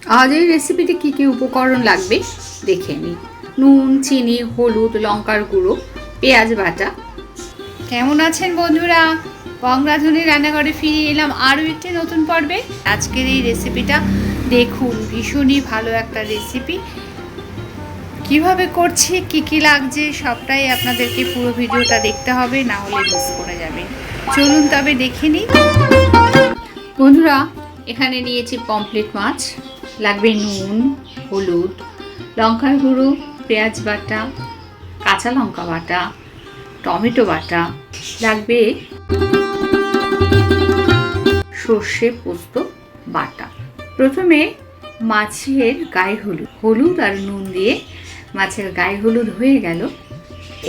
আজ এই রেসিপিতে কী কী উপকরণ লাগবে দেখে নিই। নুন, চিনি, হলুদ, লঙ্কার গুঁড়ো, পেঁয়াজ বাটা। কেমন আছেন বন্ধুরা? বংরাধুনী রান্নাঘরে ফিরে এলাম আরও একটি নতুন পর্বে। আজকের এই রেসিপিটা দেখুন, ভীষণই ভালো একটা রেসিপি। কিভাবে করছি, কি কি লাগছে, সবটাই আপনাদেরকে পুরো ভিডিওটা দেখতে হবে, না হলে মিস করে যাবেন। চলুন তবে দেখে নিই। বন্ধুরা, এখানে নিয়েছি পমফ্রেট মাছ। লাগবে নুন, হলুদ, লঙ্কার গুঁড়ো, পেঁয়াজ বাটা, কাঁচা লঙ্কা বাটা, টমেটো বাটা, লাগবে সর্ষে পোস্ত বাটা। প্রথমে মাছের গায়ে হলুদ আর নুন দিয়ে মাছের গায়ে হলুদ হয়ে গেল।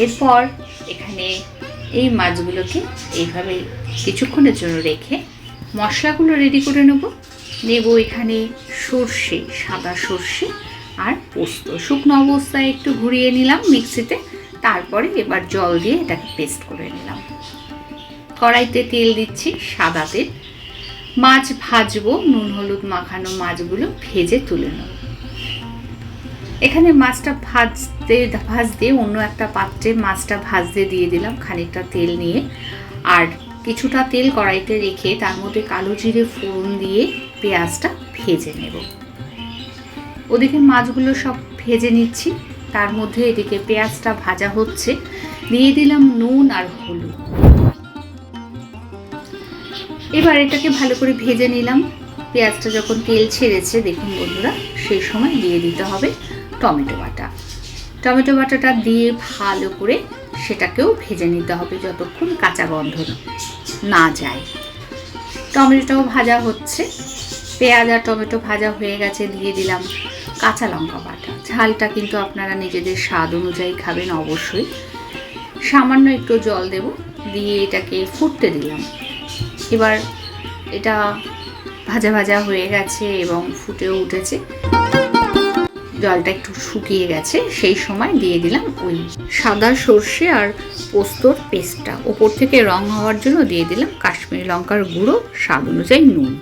এরপর এখানে এই মাছগুলোকে এইভাবে কিছুক্ষণের জন্য রেখে মশলাগুলো রেডি করে নেব এখানে সর্ষে, সাদা সর্ষে আর পোস্ত শুকনো অবস্থায় একটু ঘুরিয়ে নিলাম মিক্সিতে। তারপরে এবার জল দিয়ে এটাকে পেস্ট করে নিলাম। কড়াইতে তেল দিচ্ছি, সাদা তেল। মাছ ভাজবো, নুন হলুদ মাখানো মাছগুলো ভেজে তুলে নেব। এখানে মাছটা ভাজতে অন্য একটা পাত্রে মাছটা ভাজতে দিয়ে দিলাম খানিকটা তেল নিয়ে। আর কিছুটা তেল কড়াইতে রেখে তার মধ্যে কালো জিরে ফোড়ন দিয়ে পেঁয়াজটা ভেজে নেব। ওদিকে মাছগুলো সব ভেজে নিচ্ছি, তার মধ্যে এদিকে পেঁয়াজটা ভাজা হচ্ছে। দিয়ে দিলাম নুন আর হলুদ। এবার এটাকে ভালো করে ভেজে নিলাম। পেঁয়াজটা যখন তেল ছেড়েছে দেখুন বন্ধুরা, সেই সময় দিয়ে দিতে হবে টমেটো বাটা। টমেটো বাটাটা দিয়ে ভালো করে সেটাকেও ভেজে নিতে হবে যতক্ষণ কাঁচা গন্ধ না যায়। টমেটোটাও ভাজা হচ্ছে। পেঁয়াজ আর টমেটো ভাজা হয়ে গেছে, দিয়ে দিলাম কাঁচা লঙ্কা বাটা। ঝালটা কিন্তু আপনারা নিজেদের স্বাদ অনুযায়ী খাবেন অবশ্যই। সামান্য একটু জল দেব, দিয়ে এটাকে ফুটতে দিলাম। এবার এটা ভাজা ভাজা হয়ে গেছে এবং ফুটেও উঠেছে, জলটা একটু শুকিয়ে গেছে। সেই সময় দিয়ে দিলাম ওই সাদা সর্ষে আর পোস্তর পেস্টটা। ওপর থেকে রং হওয়ার জন্য দিয়ে দিলাম কাশ্মীরি লঙ্কার গুঁড়ো, স্বাদ অনুযায়ী নুন।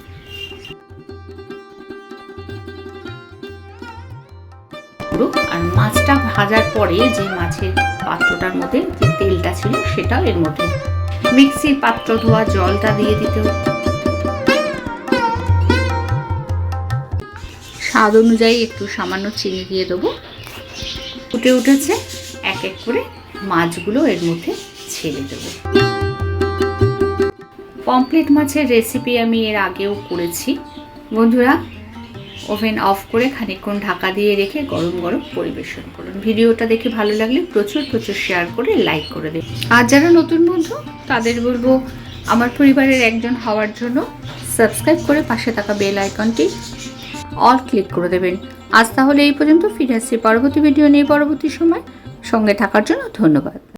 আর মাছটা ভাজার পরে যে মাছের পাত্রটার মধ্যে যে তেলটা ছিল সেটা এর মধ্যে মিক্সির পাত্র ধোয়া জলটা দিয়ে দিতে হবে। স্বাদ অনুযায়ী একটু সামান্য চিনি দিয়ে দেবো। ফুটে উঠেছে, এক এক করে মাছগুলো এর মধ্যে ছেড়ে দেবো। পমফ্রেট মাছের রেসিপি আমি এর আগেও করেছি বন্ধুরা। ওভেন অফ করে খানিকক্ষণ ঢাকা দিয়ে রেখে গরম গরম পরিবেশন করুন। ভিডিওটা দেখে ভালো লাগলে প্রচুর শেয়ার করে লাইক করে দেবেন। আর যারা নতুন বন্ধু তাদের বলবো আমার পরিবারের একজন হওয়ার জন্য সাবস্ক্রাইব করে পাশে থাকা বেল আইকনটি অল ক্লিক করে দেবেন। আজ তাহলে এই পর্যন্ত, ফিরে আসছি পরবর্তী ভিডিও নিয়ে পরবর্তী সময়। সঙ্গে থাকার জন্য ধন্যবাদ।